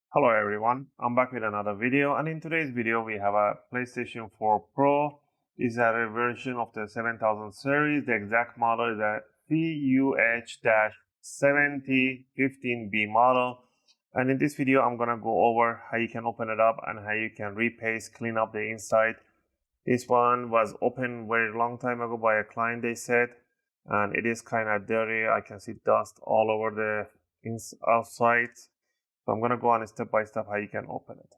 Hello everyone, I'm back with another video, and in today's video we have a PlayStation 4 Pro. This is a version of the 7000 series. The exact model is a CUH 7015B model, and in this video I'm gonna go over how you can open it up and how you can repaste, clean up the inside. This one was opened very long time ago by a client, they said, and it is kind of dirty. I can see dust all over the outside. So I'm going to go on step by step how you can open it.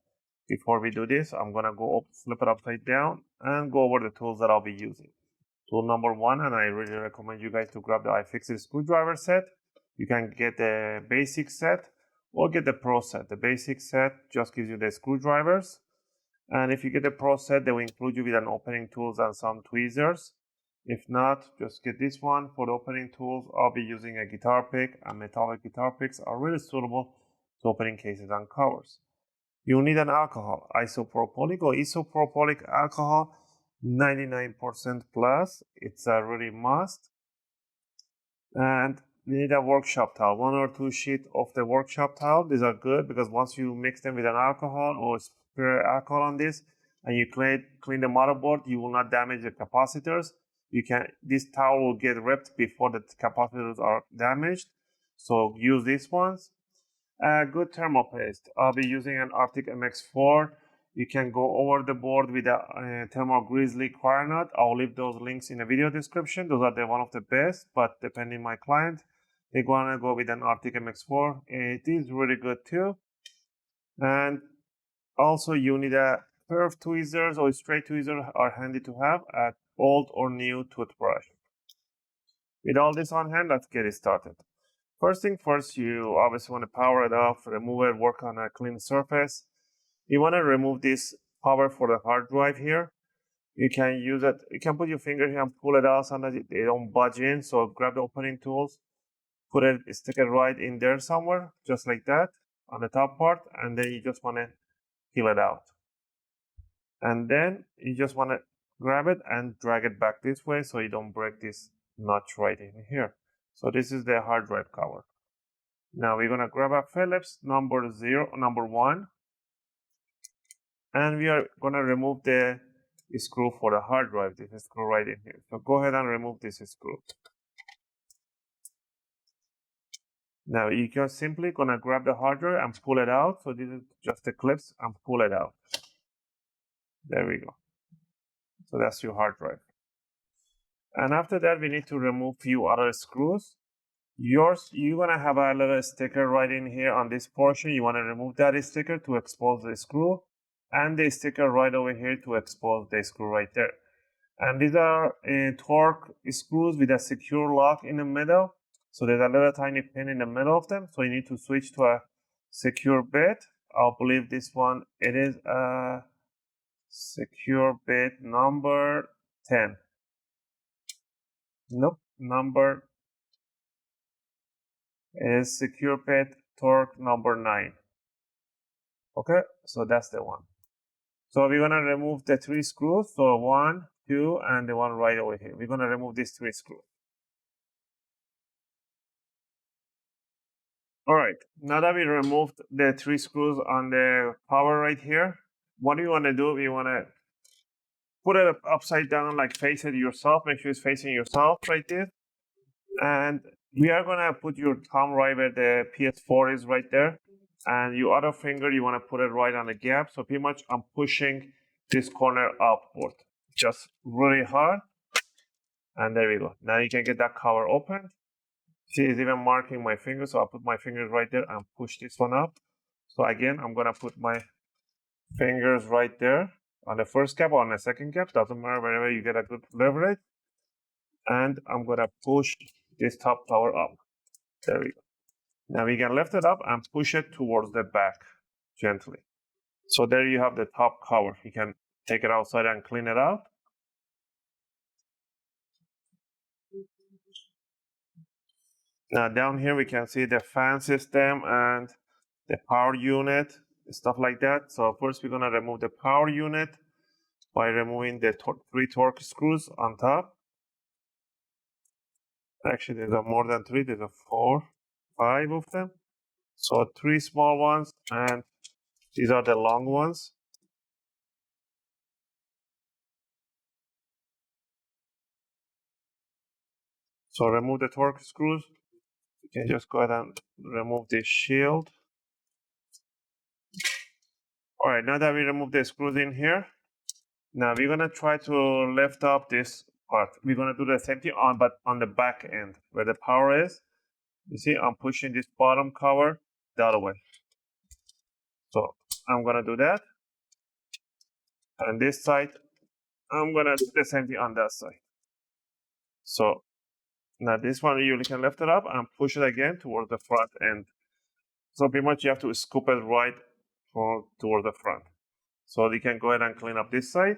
Before we do this, I'm going to flip it upside down and go over the tools that I'll be using. Tool number one, and I really recommend you guys to grab the UFIXTEK screwdriver set. You can get the basic set or get the Pro set. The basic set just gives you the screwdrivers. And if you get the Pro set, they will include you with an opening tools and some tweezers. If not, just get this one. For the opening tools, I'll be using a guitar pick, and metallic guitar picks are really suitable to opening cases and covers. You need an alcohol, isopropylic or isopropylic alcohol, 99% plus. It's a really must. And you need a workshop towel, 1 or 2 sheets of the workshop towel. These are good because once you mix them with an alcohol or spray alcohol on this and you clean the motherboard, you will not damage the capacitors. This towel will get ripped before the capacitors are damaged. So use these ones. Good thermal paste. I'll be using an Arctic MX4. You can go over the board with a thermal grizzly coir nut. I'll leave those links in the video description. Those are one of the best, but depending on my client, they're gonna go with an Arctic MX4. It is really good too. And also you need a pair of tweezers or straight tweezers are handy to have, an old or new toothbrush. With all this on hand, let's get it started. First thing first, you obviously want to power it off, remove it, work on a clean surface. You want to remove this cover for the hard drive here. You can use it, you can put your finger here and pull it out so that they don't budge in. So grab the opening tools, stick it right in there somewhere, just like that, on the top part, and then you just want to peel it out. And then you just want to grab it and drag it back this way so you don't break this notch right in here. So this is the hard drive cover. Now we're gonna grab a Phillips number 1, and we are gonna remove the screw for the hard drive. This is screw right in here. So go ahead and remove this screw. Now you can simply gonna grab the hard drive and pull it out. So this is just the clips and pull it out. There we go. So that's your hard drive. And after that, we need to remove few other screws. You're gonna have a little sticker right in here on this portion. You want to remove that sticker to expose the screw, and the sticker right over here to expose the screw right there. And these are torque screws with a secure lock in the middle. So there's a little tiny pin in the middle of them. So you need to switch to a secure bit. I believe this one, it is a secure bit number 10. Nope, number is secure bit torque number 9. Okay, so that's the one. So we're gonna remove the 3 screws. So 1, 2, and the one right over here. We're gonna remove these 3 screws. All right, now that we removed the 3 screws on the power right here, what do you want to do? We want to put it upside down, like face it yourself. Make sure it's facing yourself right there. And we are going to put your thumb right where the PS4 is right there. And your other finger, you want to put it right on the gap. So pretty much I'm pushing this corner upward, just really hard. And there we go. Now you can get that cover open. See, it's even marking my finger. So I'll put my fingers right there and push this one up. So again, I'm going to put my fingers right there on the first cap or on the second cap. Doesn't matter, wherever you get a good leverage. And I'm going to push this top cover up. There we go. Now we can lift it up and push it towards the back gently. So there you have the top cover. You can take it outside and clean it out. Now down here we can see the fan system and the power unit, stuff like that. So first we're going to remove the power unit by removing the 3 torque screws on top. Actually, there's more than 3. There's 4, 5 of them. So 3 small ones, and these are the long ones. So remove the torque screws. You can just go ahead and remove this shield. All right, now that we remove the screws in here, now we're gonna try to lift up this part. We're gonna do the same thing but on the back end where the power is. You see, I'm pushing this bottom cover the other way. So I'm gonna do that. And this side, I'm gonna do the same thing on that side. So now this one, you can lift it up and push it again towards the front end. So pretty much you have to scoop it right toward the front. So you can go ahead and clean up this side.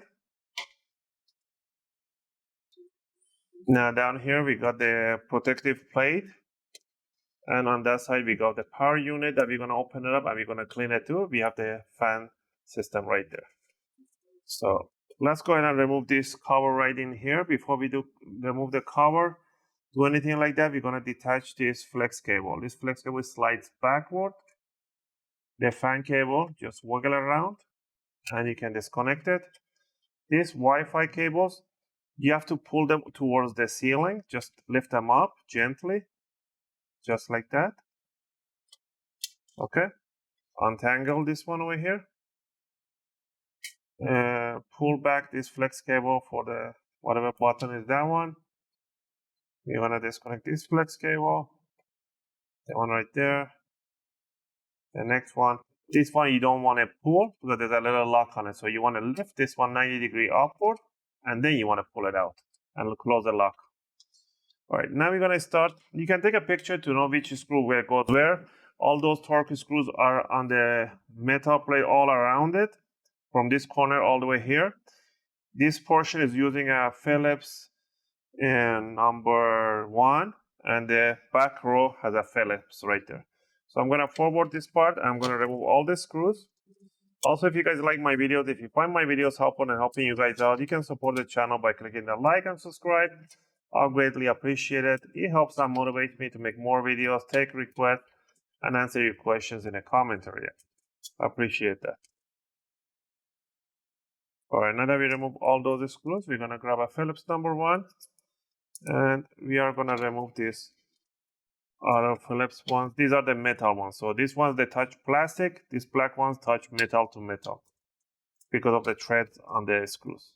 Now down here we got the protective plate. And on that side we got the power unit that we're gonna open it up and we're gonna clean it too. We have the fan system right there. So let's go ahead and remove this cover right in here. Before we remove the cover, do anything like that, we're gonna detach this flex cable. This flex cable slides backward. The fan cable, just wiggle around and you can disconnect it. These Wi-Fi cables, you have to pull them towards the ceiling. Just lift them up gently, just like that. Okay, untangle this one over here. Pull back this flex cable for the whatever button is that one. We want to disconnect this flex cable. The one right there. The next one. This one you don't want to pull because there's a little lock on it. So you want to lift this one 90-degree upward and then you want to pull it out and close the lock. All right, now we're going to start. You can take a picture to know which screw where goes where. All those torque screws are on the metal plate all around it, from this corner all the way here. This portion is using a Phillips in number 1, and the back row has a Phillips right there. So I'm going to forward this part. I'm going to remove all the screws. Also, if you guys like my videos, if you find my videos helpful and helping you guys out, you can support the channel by clicking the like and subscribe. I'll greatly appreciate it. It helps and motivates me to make more videos, take requests, and answer your questions in the comment area. I appreciate that. All right, now that we remove all those screws, we're going to grab a Phillips number 1, and we are going to remove this other Phillips ones. These are the metal ones. So these ones, they touch plastic. These black ones touch metal to metal because of the threads on the screws.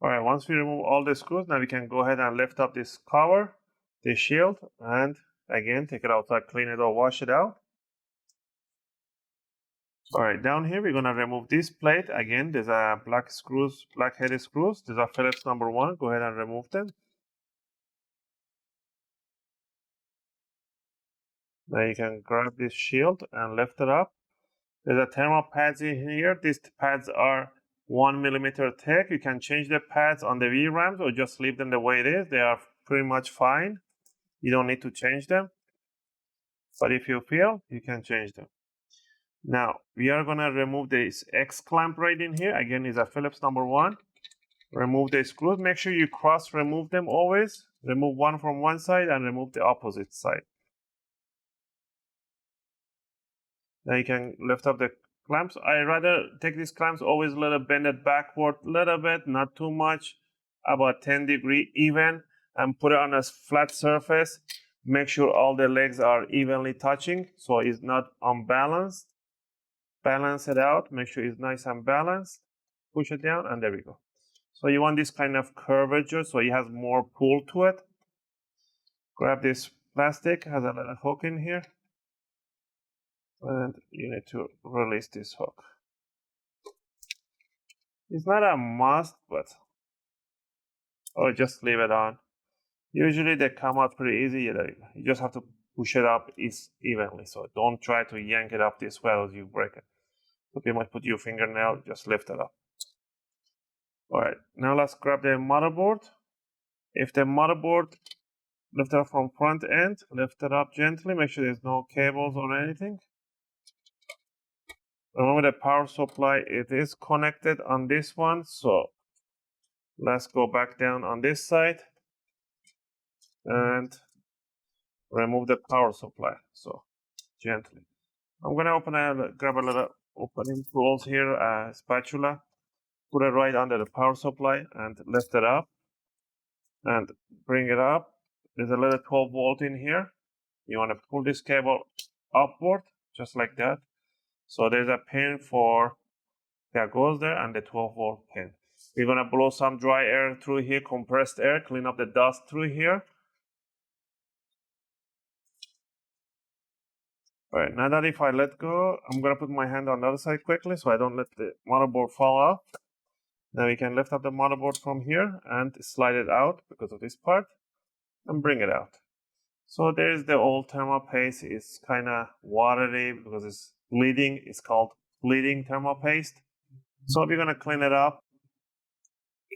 All right, once we remove all the screws, now we can go ahead and lift up this cover, this shield, and again, take it outside, clean it or wash it out. All right, down here, we're gonna remove this plate. Again, there's a black screws, black headed screws. These are Phillips number 1. Go ahead and remove them. Now you can grab this shield and lift it up. There's a thermal pads in here. These pads are 1 millimeter thick. You can change the pads on the VRAMs or just leave them the way it is. They are pretty much fine. You don't need to change them. But if you feel, you can change them. Now, we are going to remove this X clamp right in here. Again, is a Phillips number 1. Remove the screws. Make sure you cross remove them always. Remove one from one side and remove the opposite side. Now you can lift up the clamps. I rather take these clamps always a little bend it backward a little bit, not too much, about 10-degree even, and put it on a flat surface. Make sure all the legs are evenly touching so it's not unbalanced. Balance it out, make sure it's nice and balanced. Push it down, and there we go. So you want this kind of curvature so it has more pull to it. Grab this plastic, has a little hook in here. And you need to release this hook. It's not a must, but or just leave it on. Usually they come out pretty easy. You just have to push it up evenly. So don't try to yank it up this way as you break it. So you might put your fingernail, just lift it up. All right, now let's grab the motherboard. If the motherboard lift it up from front end, lift it up gently. Make sure there's no cables or anything. Remember the power supply, it is connected on this one, so Let's go back down on this side and remove the power supply. So gently. I'm gonna grab a little opening tools here, a spatula, put it right under the power supply and lift it up and bring it up. There's a little 12 volt in here. You want to pull this cable upward just like that. So there's a pin for that goes there and the 12 volt pin. We're gonna blow some dry air through here, compressed air, clean up the dust through here. All right, now that if I let go, I'm gonna put my hand on the other side quickly so I don't let the motherboard fall off. Now we can lift up the motherboard from here and slide it out because of this part and bring it out. So there's the old thermal paste. It's kind of watery because it's bleeding. It's called bleeding thermal paste. So we're gonna clean it up.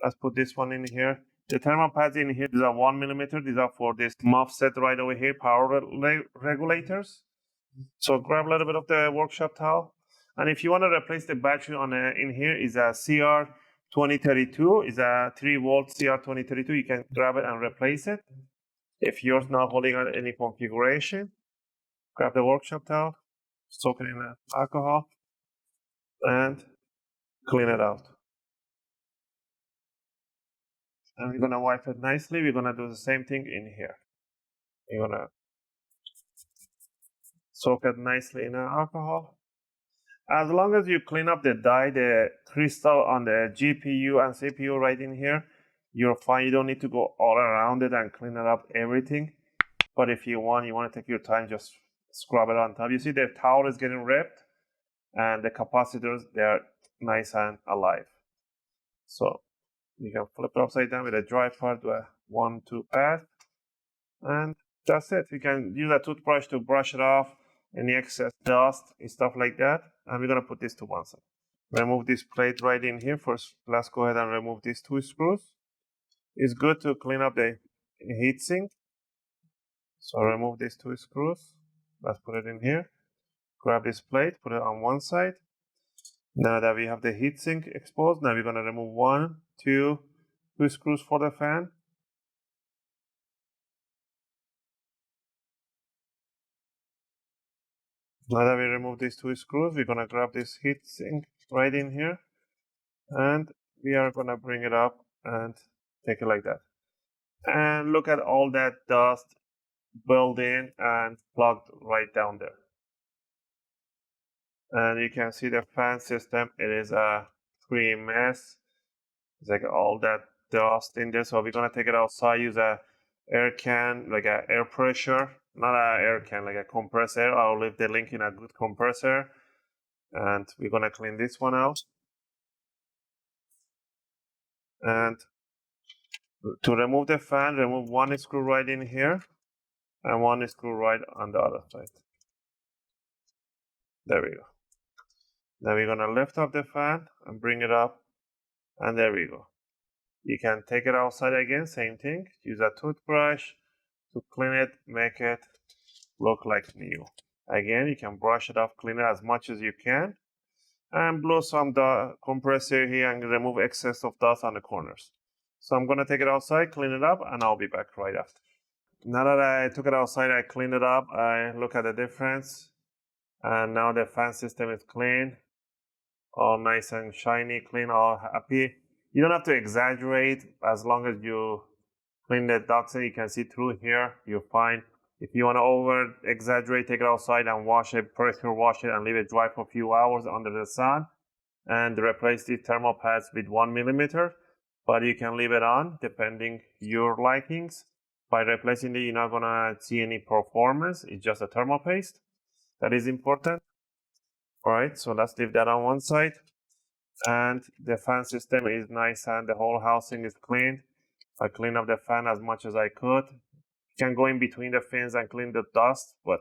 Let's put this one in here. The thermal pads in here, these are 1mm. These are for this muff set right over here, power regulators. So grab a little bit of the workshop towel. And if you want to replace the battery on in here is a CR 2032, is a 3 volt CR 2032. You can grab it and replace it. If you're not holding on any configuration, grab the workshop towel, soak it in alcohol, and clean it out. And we're gonna wipe it nicely. We're gonna do the same thing in here. You're gonna soak it nicely in alcohol. As long as you clean up the die, the crystal on the GPU and CPU right in here, you're fine. You don't need to go all around it and clean it up everything. But if you want to take your time, just scrub it on top. You see the towel is getting ripped and the capacitors, they're nice and alive. So you can flip it upside down with a dry part, do a 1-2 pass, and that's it. You can use a toothbrush to brush it off, any excess dust and stuff like that. And we're gonna put this to one side. Remove this plate right in here. First, let's go ahead and remove these 2 screws. It's good to clean up the heatsink. So remove these 2 screws. Let's put it in here. Grab this plate, put it on one side. Now that we have the heatsink exposed, now we're gonna remove 1, 2 screws for the fan. Now that we remove these 2 screws, we're gonna grab this heatsink right in here, and we are gonna bring it up and take it like that. And look at all that dust built in and plugged right down there. And you can see the fan system, it is a pretty mess. It's like all that dust in there. So we're gonna take it outside, use a air can, like a air pressure, not a air can, like a compressor. I'll leave the link in a good compressor. And we're gonna clean this one out. And to remove the fan, remove 1 screw right in here and 1 screw right on the other side. There we go. Now we're gonna lift up the fan and bring it up, and there we go. You can take it outside again, same thing. Use a toothbrush to clean it, make it look like new. Again, you can brush it off, clean it as much as you can, and blow some compressor here and remove excess of dust on the corners. So I'm gonna take it outside, clean it up, and I'll be back right after. Now that I took it outside, I cleaned it up, I look at the difference, and now the fan system is clean, all nice and shiny, clean, all happy. You don't have to exaggerate. As long as you clean the ducts and you can see through here, you're fine. If you want to over exaggerate, take it outside and wash it, pressure wash it, and leave it dry for a few hours under the sun, and replace the thermal pads with 1mm. But you can leave it on depending your likings. By replacing it, you're not gonna see any performance. It's just a thermal paste. That is important. All right, so let's leave that on one side. And the fan system is nice and the whole housing is cleaned. I cleaned up the fan as much as I could. You can go in between the fins and clean the dust, but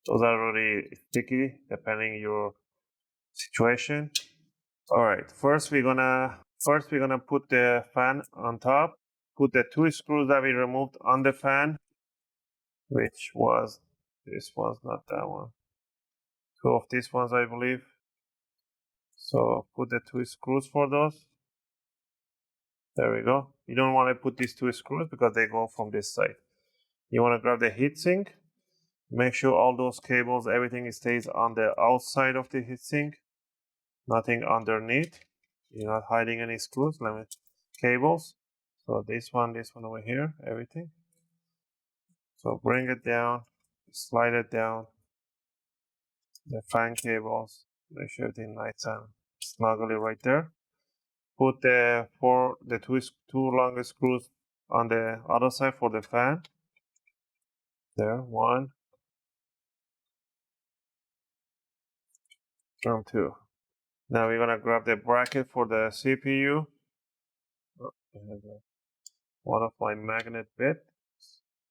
those are really sticky depending your situation. All right, first we're gonna put the fan on top. Put the 2 screws that we removed on the fan, which was this one's not that one. 2 of these ones, I believe. So put the 2 screws for those. There we go. You don't want to put these two screws because they go from this side. You want to grab the heatsink. Make sure all those cables, everything stays on the outside of the heatsink, nothing underneath. You're not hiding any screws, cables. So this one over here, everything. So bring it down, slide it down. The fan cables, make sure everything nice and snugly right there. Put the two longest screws on the other side for the fan. There, one, and two. Now we're gonna grab the bracket for the CPU. One of my magnet bits.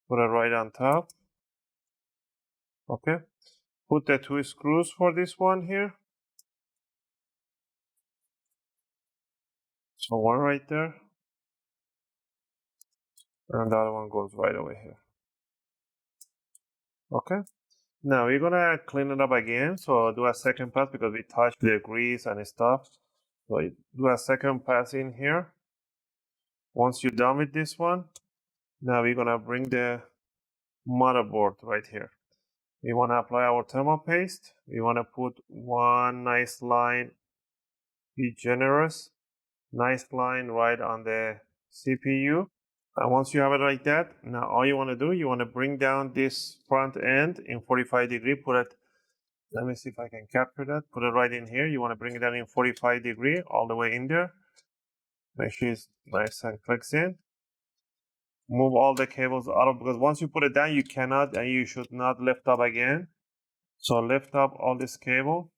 Put it right on top. Okay. Put the two screws for this one here. So one right there. And the other one goes right over here. Okay. Now we're gonna clean it up again. So do a second pass because we touched the grease and stuff. So do a second pass in here. Once you're done with this one, now we're gonna bring the motherboard right here. We wanna apply our thermal paste. We wanna put one nice line. Be generous. Nice line right on the CPU. And once you have it like that, now all you want to do, you want to bring down this front end in 45 degree, put it, let me see if I can capture that, put it right in here. You want to bring it down in 45 degree, all the way in there. Make sure it's nice and clicks in. Move all the cables out of, because once you put it down, you cannot and you should not lift up again. So lift up all this cable.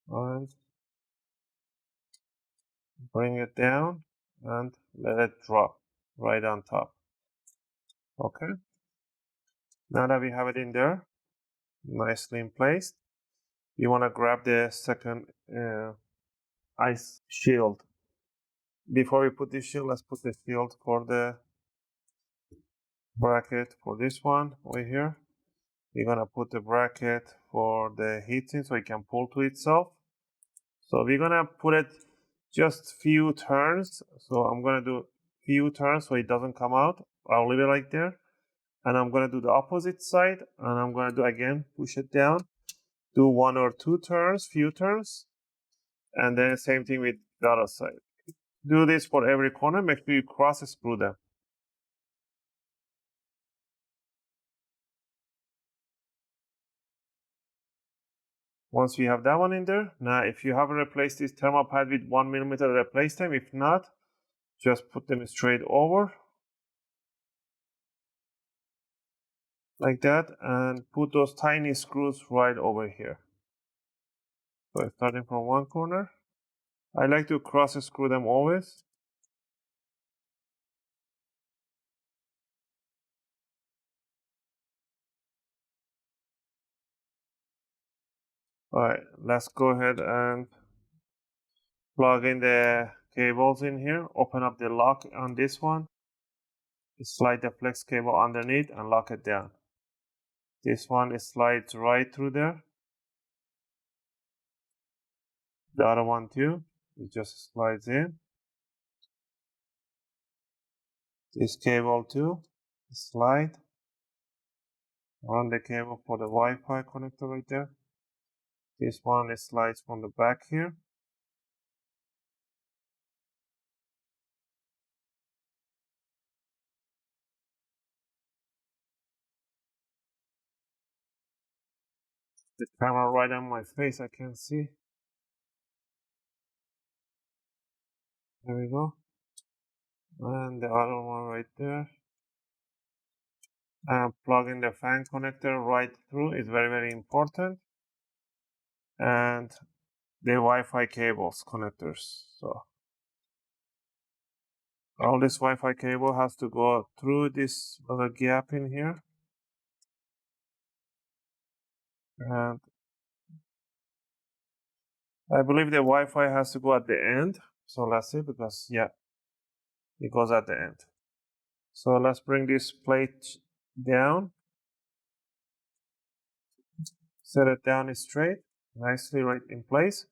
And bring it down and let it drop right on top. Okay. Now that we have it in there, nicely in place, you want to grab the second ice shield. Before we put this shield, let's put the shield for the bracket for this one over here. We're going to put the bracket for the heatsink so it can pull to itself. So we're going to put it just few turns. So I'm going to do few turns so it doesn't come out. I'll leave it like there. And I'm going to do the opposite side. And I'm going to do again, push it down. Do one or two turns, few turns. And then same thing with the other side. Do this for every corner. Make sure you cross screw them. Once we have that one in there, now if you haven't replaced this thermal pad with 1mm, replace them. If not, just put them straight over like that and put those tiny screws right over here. So starting from one corner, I like to cross screw them always. Alright, let's go ahead and plug in the cables in here. Open up the lock on this one. Slide the flex cable underneath and lock it down. This one slides right through there. The other one too, it just slides in. This cable too, slide. Run the cable for the Wi-Fi connector right there. This one slides from the back here. The camera right on my face, I can't see. There we go. And the other one right there. And plug in the fan connector right through is very, very important. And the Wi-Fi cables connectors. So all this Wi-Fi cable has to go through this little gap in here. And I believe the Wi-Fi has to go at the end. So let's see, because yeah, it goes at the end. So let's bring this plate down. Set it down straight, nicely right in place.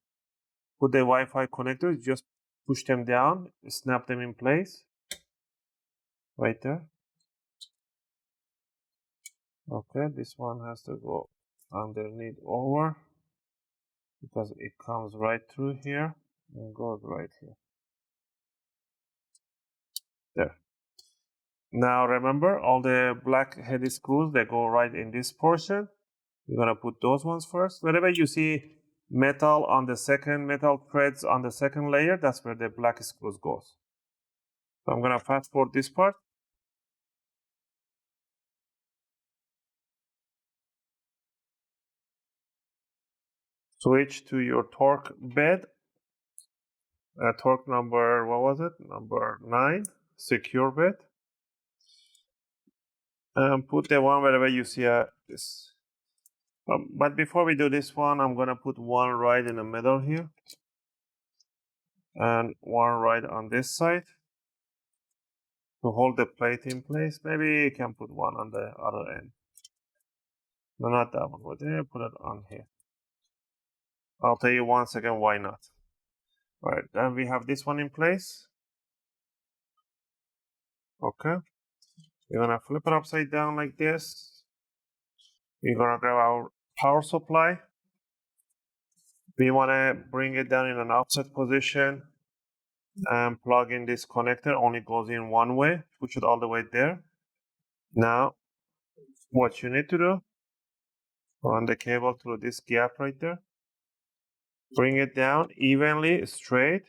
put the Wi-Fi connectors, just push them down, snap them in place, right there. Okay, this one has to go underneath over, because it comes right through here and goes right here. There. Now remember, all the black headed screws, they go right in this portion. You're gonna put those ones first. Whenever you see metal on the second, metal threads on the second layer, that's where the black screws goes. So I'm gonna fast forward this part. Switch to your torque bed. Torque number, what was it? Number 9, secure bed. Put the one wherever you see this. But before we do this one, I'm gonna put one right in the middle here, and one right on this side to hold the plate in place. Maybe you can put one on the other end. No, not that one. But there, put it on here. I'll tell you 1 second why not. All right, then we have this one in place. Okay, we're gonna flip it upside down like this. We're gonna grab our power supply. We wanna bring it down in an offset position and plug in this connector. Only goes in one way. Push it all the way there. Now, what you need to do, run the cable through this gap right there. Bring it down evenly, straight.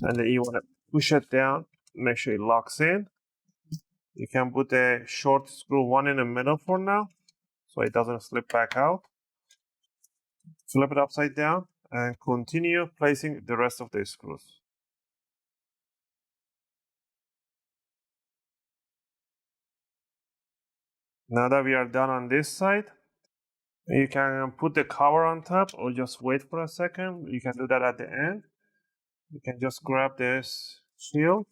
And then you wanna push it down, make sure it locks in. You can put a short screw one in the middle for now, so it doesn't slip back out. Flip it upside down and continue placing the rest of the screws. Now that we are done on this side, you can put the cover on top or just wait for a second. You can do that at the end. You can just grab this shield,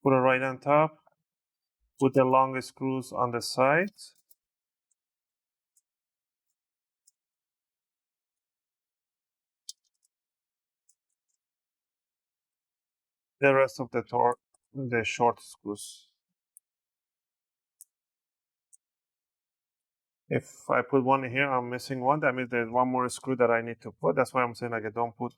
put it right on top, put the long screws on the sides. The rest of the torque, the short screws. If I put one here, I'm missing one. That means there's one more screw that I need to put. That's why I'm saying, like, I don't put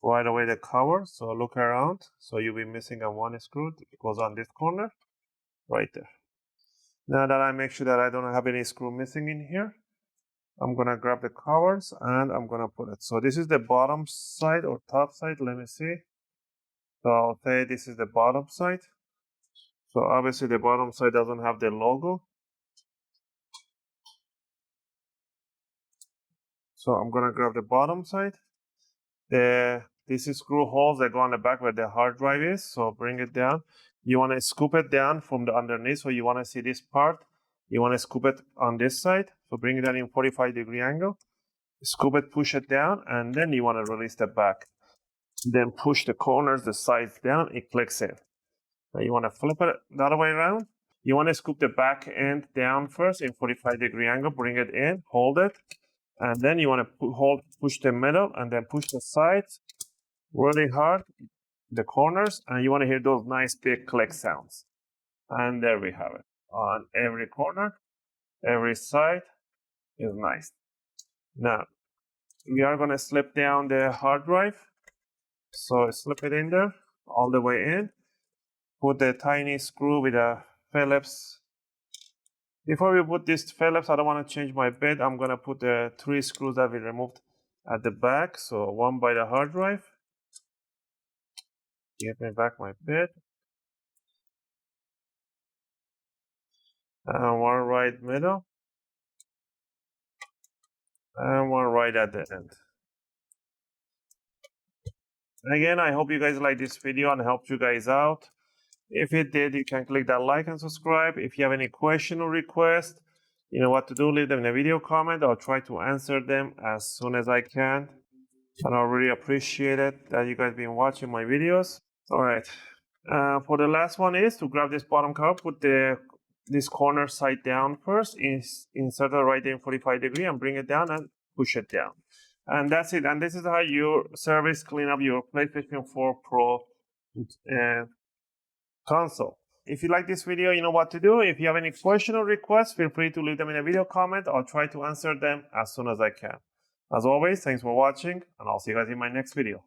right away the cover. So look around. So you'll be missing a one screw. It goes on this corner, right there. Now that I make sure that I don't have any screw missing in here, I'm gonna grab the covers and I'm gonna put it. So this is the bottom side or top side. Let me see. So I'll say this is the bottom side. So obviously the bottom side doesn't have the logo. So I'm gonna grab the bottom side. These screw holes that go on the back where the hard drive is. So bring it down. You want to scoop it down from the underneath. So you want to see this part. You want to scoop it on this side. So bring it down in 45-degree angle. Scoop it, push it down, and then you want to release the back. Then push the corners, the sides down. It clicks in. Now you want to flip it the other way around. You want to scoop the back end down first in 45-degree angle. Bring it in, hold it. And then you want to push the middle and then push the sides really hard, the corners, and you want to hear those nice big click sounds. And there we have it. On every corner, every side is nice. Now, we are going to slip down the hard drive. So slip it in there, all the way in. Put the tiny screw with a Phillips. Before we put this Phillips, I don't want to change my bed. I'm going to put the 3 screws that we removed at the back. So one by the hard drive. Give me back my bed. And one right middle. And one right at the end. Again, I hope you guys like this video and helped you guys out. If it did, you can click that like and subscribe. If you have any question or request, you know what to do, leave them in a video comment. I'll try to answer them as soon as I can. And I really appreciate it that you guys been watching my videos. All right. For the last one is to grab this bottom cover, put this corner side down first, insert it right there in 45-degree and bring it down and push it down. And that's it. And this is how you service clean up your PlayStation 4 Pro console. If you like this video, you know what to do. If you have any question or requests, feel free to leave them in a video comment. I'll try to answer them as soon as I can. As always, thanks for watching, and I'll see you guys in my next video.